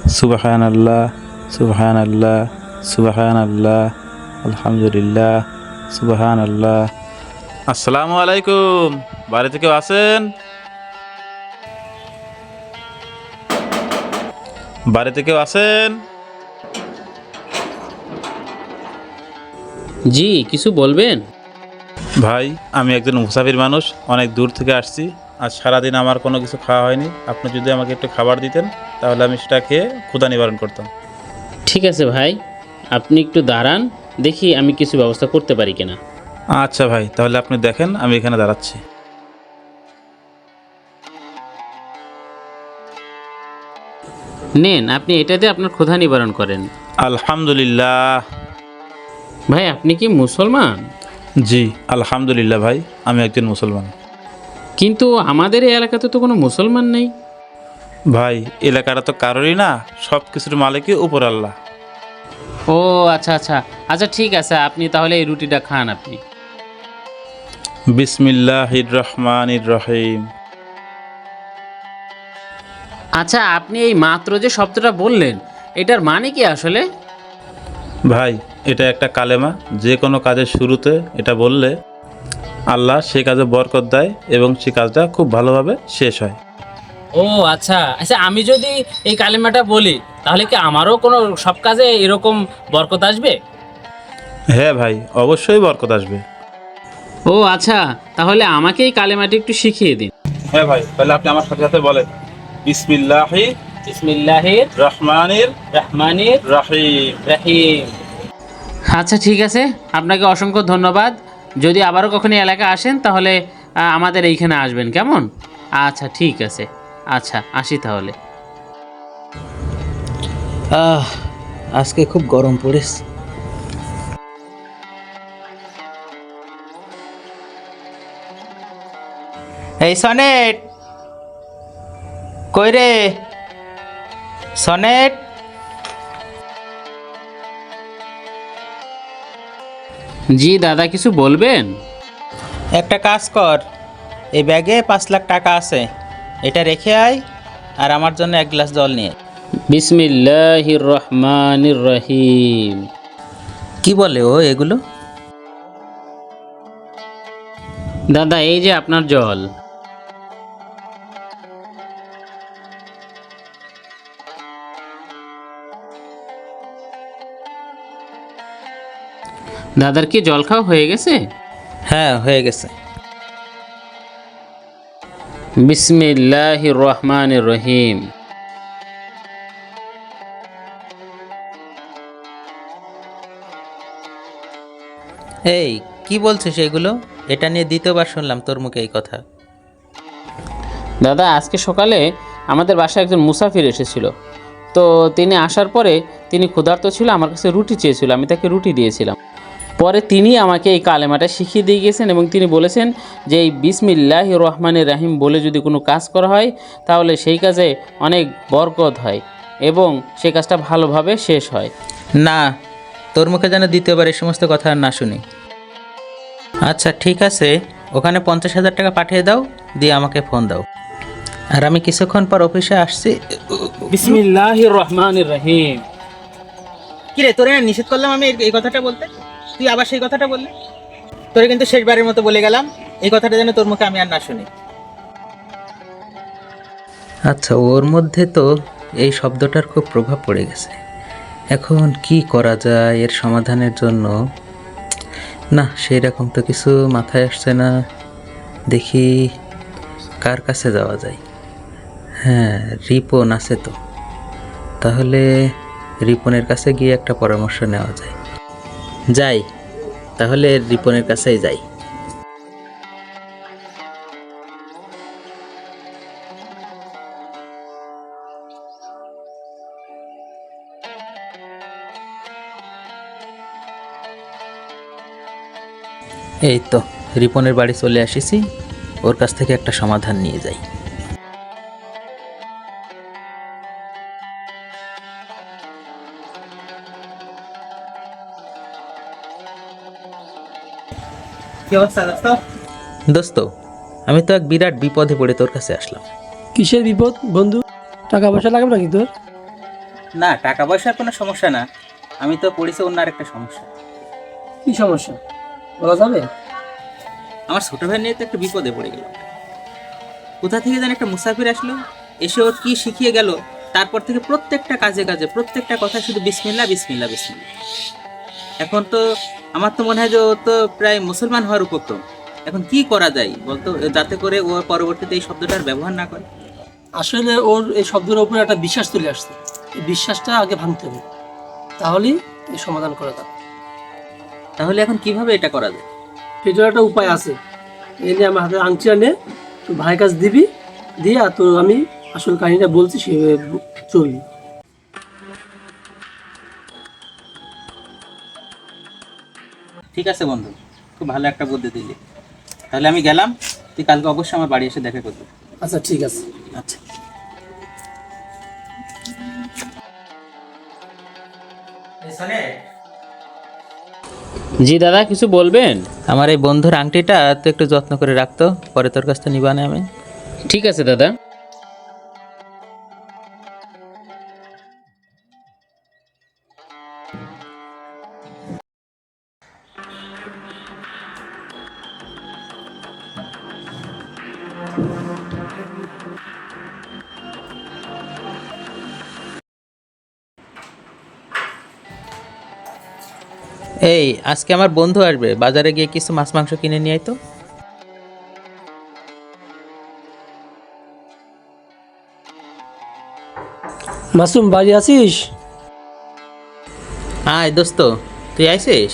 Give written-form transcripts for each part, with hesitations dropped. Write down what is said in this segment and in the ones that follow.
সুবহানাল্লাহ, সুবহানাল্লাহ, সুবহানাল্লাহ, আলহামদুলিল্লাহ, সুবহানাল্লাহ। আসসালামু আলাইকুম। বাড়িতে কেউ আছেন? বাড়িতে কেউ আছেন? জি, কিছু বলবেন? ভাই, আমি একজন মুসাফির মানুষ, অনেক দূর থেকে আসছি। আজ সারাদিন আমার কোনো কিছু খাওয়া হয়নি। আপনি যদি আমাকে একটু খাবার দিতেন তাহলে আমি সেটা খেয়ে ক্ষুধা নিবারণ করতাম। ঠিক আছে ভাই, আপনি একটু দাঁড়ান, দেখি আমি কিছু ব্যবস্থা করতে পারি কিনা। আচ্ছা ভাই, তাহলে আপনি দেখেন, আমি এখানে দাঁড়াচ্ছি। নেন, আপনি এটাতে আপনার ক্ষুধা নিবারণ করেন। আলহামদুলিল্লাহ। ভাই, আপনি কি মুসলমান? জি, আলহামদুলিল্লাহ ভাই, আমি একজন মুসলমান। কিন্তু আমাদের এই এলাকাতে তো কোনো মুসলমান নেই। ভাই, এলাকাটা তো কারোরই না, সব কিছুর মালিকই উপর আল্লাহ। ও আচ্ছা আচ্ছা আচ্ছা, ঠিক আছে, আপনি তাহলে এই রুটিটা খান আপনি। বিসমিল্লাহির রহমানির রহিম। আচ্ছা, আপনি এই মাত্র যে শব্দটা বললেন, এটার মানে কি আসলে? ভাই, এটা একটা কালেমা। যে কোনো কাজের শুরুতে এটা বললে আল্লাহ সে কাজে বরকত দেয় এবং সে কাজটা খুব ভালোভাবে শেষ হয়। ও আচ্ছা আচ্ছা, আমি যদি এই কালিমাটা বলি তাহলে কি আমারও কোনো সব কাজে এরকম বরকত আসবে? হ্যাঁ ভাই, অবশ্যই বরকত আসবে। ও আচ্ছা, তাহলে আমাকে এই কালেমাটি একটু শিখিয়ে দিন। হ্যাঁ ভাই, তাহলে আপনি আমার সাথে সাথে বলেন, বিসমিল্লাহির বিসমিল্লাহির রহমানির রহমানির রহিম। রহিম। আচ্ছা ঠিক আছে, আপনাকে অসংখ্য ধন্যবাদ। যদি আবারও কখনো এলাকা আসেন তাহলে আমাদের এইখানে আসবেন, কেমন? আচ্ছা ঠিক আছে, আচ্ছা আসি তাহলে। আজকে খুব গরম পড়েছে। এই সনেট, কই রে সনেট? জি দাদা, কিছু বলবেন? একটা কাজ কর, এই ব্যাগে 5 লাখ টাকা আছে, এটা রেখে আয় আর আমার জন্য 1 গ্লাস জল নিয়ে আয়। বিসমিল্লাহির রহমানির রহিম। কি বলে ও এগুলো? দাদা, এই যে আপনার জল। দাদার কি জল খাওয়া হয়ে গেছে? হ্যাঁ, হয়ে গেছে। বিসমিল্লাহির রহমানির রহিম। এই কি বলছিস এগুলো? এটা নিয়ে দ্বিতীয়বার শুনলাম তোর মুখে এই কথা। দাদা, আজকে সকালে আমাদের বাসায় একজন মুসাফির এসেছিল। তো তিনি আসার পরে তিনি ক্ষুধার্ত ছিল, আমার কাছে রুটি চেয়েছিল, আমি তাকে রুটি দিয়েছিলাম। পরে তিনি আমাকে এই কালেমাটা শিখিয়ে দিয়ে গেছেন এবং তিনি বলেছেন যে এই বিসমিল্লাহির রহমানির রহিম বলে যদি কোনো কাজ করা হয় তাহলে সেই কাজে অনেক বরকত হয় এবং সেই কাজটা ভালোভাবে শেষ হয়। না, তোর মুখে যেন দ্বিতীয়বার এই সমস্ত কথা আর না শুনি। আচ্ছা ঠিক আছে, ওখানে 50,000 টাকা পাঠিয়ে দাও, দিয়ে আমাকে ফোন দাও, আর আমি কিছুক্ষণ পর অফিসে আসছি। বিসমিল্লাহির রহমানির রহিম। কিরে, তোরে না নিষেধ করলাম আমি এই কথাটা বলতে, তুই আবার সেই কথাটা বললি? তোরে কিন্তু শেষবারের মতো বলে গেলাম, এই কথাটা যেন তোর মুখে আমি আর না শুনি। আচ্ছা, ওর মধ্যে তো এই শব্দটার খুব প্রভাব পড়ে গেছে। এখন কি করা যায় এর সমাধানের জন্য? না, সেই রকম তো কিছু মাথায় আসছে না। দেখি কার কাছে যাওয়া যায়। হ্যাঁ, রিপন আছে তো, তাহলে রিপনের কাছে গিয়ে একটা পরামর্শ নেওয়া যায়। যাই, তাহলে রিপনের কাছেই যাই। এই তো রিপনের বাড়ি চলে আসিছি, ওর কাছ থেকে একটা সমাধান নিয়ে যাই। দোস্ত, আমি তো এক বিরাট বিপদে পড়ে তোর কাছে আসলাম। কিসের বিপদ বন্ধু? টাকা পয়সা লাগবে নাকি তোর? না, টাকা পয়সার কোনো সমস্যা না, আমি তো পড়েছি অন্য আরেকটা সমস্যা। কি সমস্যা বলা যাবে? আমার ছোট ভাই নিয়ে তো একটু বিপদে পড়ে গেল। কোথা থেকে যেন একটা মুসাফির আসলো, এসে ওর কি শিখিয়ে গেল, তারপর থেকে প্রত্যেকটা কাজে কাজে প্রত্যেকটা কথা শুধু বিসমিল্লাহ বিসমিল্লাহ বিসমিল্লাহ। এখন তো আমার তো মনে হয় যে ও তো প্রায় মুসলমান হওয়ার উপক্রম। এখন কি করা যায় বলতো, যাতে করে ও পরবর্তীতে এই শব্দটার ব্যবহার না করে? আসলে ওর এই শব্দের উপরে একটা বিশ্বাস চলে আসছে, এই বিশ্বাসটা আগে ভাঙতে হবে, তাহলেই এই সমাধান করা যাবে। তাহলে এখন কিভাবে এটা করা যায়? এটার একটা উপায় আছে। এই নিয়ে আমার হাতে আংটিটা নে, তোর ভাইয়ের কাছে দিবি, দিয়ে আর তোর আমি আসল কাহিনীটা বলছি, সেভাবে চলবি। ঠিক আছে বন্ধু, খুব ভালো একটা বুদ্ধি দিলি। তাহলে আমি গেলাম, তুই কালকে অবশ্যই আমার বাড়ি এসে দেখা করবি। আচ্ছা ঠিক আছে। আচ্ছা। জি দাদা, কিছু বলবেন? আমার এই বন্ধুর আংটিটা তো একটু যত্ন করে রাখতো, পরে তোর কাছ থেকে নিবা না আমি। ঠিক আছে দাদা। এই আজকে আমার বন্ধু আসবে, বাজারে গিয়ে কিছু মাছ মাংস কিনে নিয়ে আয় তো। মাসুম, বাড়ি আছিস? আয় দোস্ত, তুই আইসিস?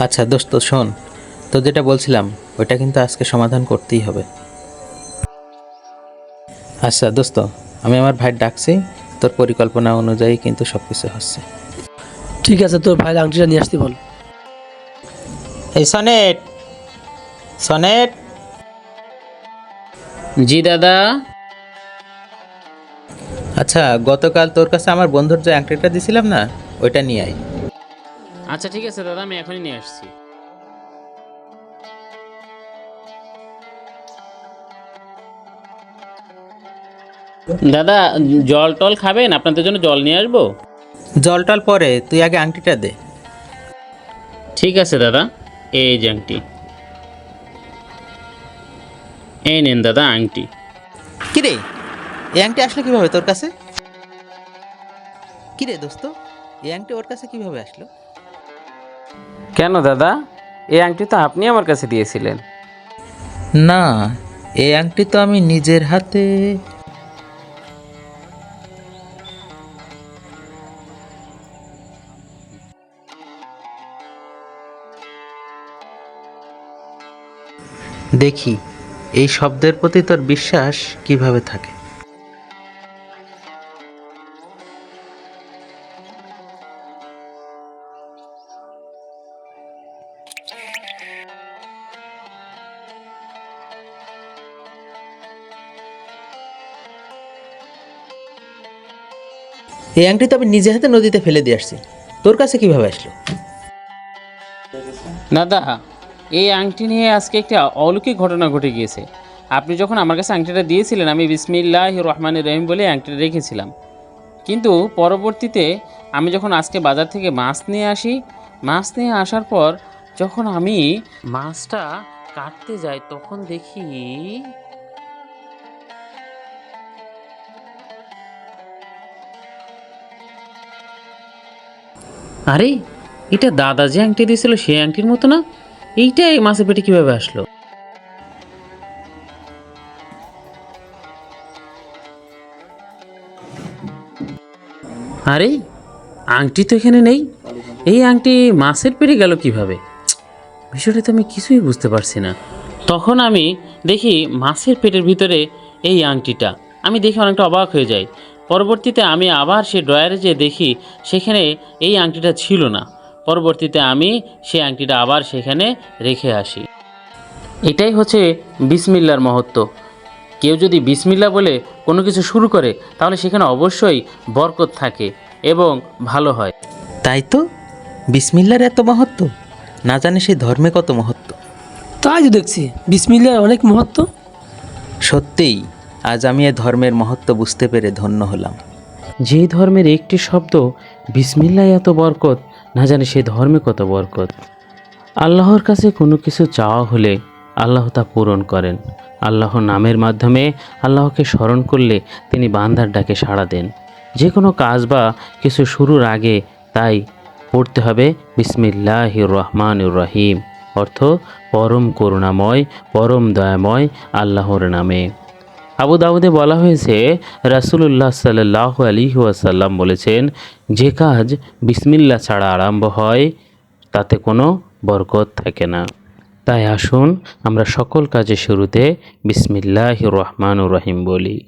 আচ্ছা দোস্ত শোন, তো যেটা বলছিলাম ওইটা কিন্তু আজকে সমাধান করতেই হবে। আচ্ছা দোস্ত, আমি আমার ভাই ডাকছি, তোর পরিকল্পনা অনুযায়ী কিন্তু সব কিছু হচ্ছে। ঠিক আছে, তোর ভাইয়ের আংটিটা নিয়ে আসতে বল। এই সনেট, সনেট, জি দাদা। আচ্ছা গতকাল তোর কাছে আমার বন্ধুর যে আংটিটা দিছিলাম না, ওইটা নিয়ে আয়। আচ্ছা ঠিক আছে দাদা, আমি এখনই নিয়ে আসছি। দাদা, জল টল খাবেন? আপনাদের জন্য জল নিয়ে আসবো? জল টল পরে, তুই আগে আংটিটা দে। ঠিক আছে দাদা, এই যে আংটি। এই নেন দাদা আংটি। কিরে, এই আংটি আসলো কিভাবে তোর কাছে? কিরে দোস্ত, এই আংটি ওর কাছে কিভাবে আসলো? কেন দাদা, এই আংটি তো আপনি আমার কাছে দিয়েছিলেন। না, এই আংটি তো আমি নিজের হাতে। দেখি এই শব্দের প্রতি তোর বিশ্বাস কিভাবে থাকে। এই আংটি তো আমি নিজে হাতে নদীতে ফেলে দিয়ে আসছি, তোর কাছে কিভাবে আসলো? দাদা, এই আংটি নিয়ে আজকে একটা অলৌকিক ঘটনা ঘটে গিয়েছে। আপনি যখন আমার কাছে আংটিটা দিয়েছিলেন, আমি বিসমিল্লাহির রহমানির রহিম বলে আংটিটা রেখেছিলাম। কিন্তু পরবর্তীতে আমি যখন আজকে বাজার থেকে মাছ নিয়ে আসি, মাছ নিয়ে আসার পর যখন আমি মাছটা কাটতে যাই, তখন দেখি আরে, এটা দাদা যে আংটি দিয়েছিল সেই আংটির মতো না। এইটা এই মাছের পেটে কিভাবে আসলো? আরে, আংটি তো এখানে নেই। এই আংটি মাছের পেটে গেল কিভাবে? বিষয়টা তো আমি কিছুই বুঝতে পারছি না। তখন আমি দেখি মাছের পেটের ভিতরে এই আংটিটা। আমি দেখে অনেকটা অবাক হয়ে যাই। পরবর্তীতে আমি আবার সে ড্রয়ারে যেয়ে দেখি সেখানে এই আংটিটা ছিল না। পরবর্তীতে আমি সেই আংটিটা আবার সেখানে রেখে আসি। এটাই হচ্ছে বিসমিল্লার মহত্ব। কেউ যদি বিসমিল্লা বলে কোনো কিছু শুরু করে, তাহলে সেখানে অবশ্যই বরকত থাকে এবং ভালো হয়। তাই তো, বিসমিল্লার এত মাহাত্ম্য, না জানি সেই ধর্মে কত মাহাত্ম্য। তাই তো দেখছি বিসমিল্লাহর অনেক মহত্ব। সত্যিই আজ আমি এ ধর্মের মহত্ব বুঝতে পেরে ধন্য হলাম। যেই ধর্মের একটি শব্দ বিসমিল্লাহ এত বরকত, না জানি সেই ধর্মে কত বরকত। আল্লাহর কাছে কোনো কিছু চাওয়া হলে আল্লাহ তা পূরণ করেন। আল্লাহর নামের মাধ্যমে আল্লাহকে স্মরণ করলে তিনি বান্দার ডাকে সাড়া দেন। যে কোনো কাজ বা কিছু শুরুর আগে তাই পড়তে হবে বিসমিল্লাহির রহমানির রহিম, অর্থ পরম করুণাময় পরম দয়াময় আল্লাহর নামে। আবু দাউদে বলা হয়েছে, রাসূলুল্লাহ সাল্লাল্লাহু আলাইহি ওয়াসাল্লাম বলেছেন, যে কাজ বিসমিল্লাহ ছাড়া আরম্ভ হয় তাতে কোনো বরকত থাকে না। তাই আসুন আমরা সকল কাজের শুরুতে বিসমিল্লাহির রহমানির রহিম বলি।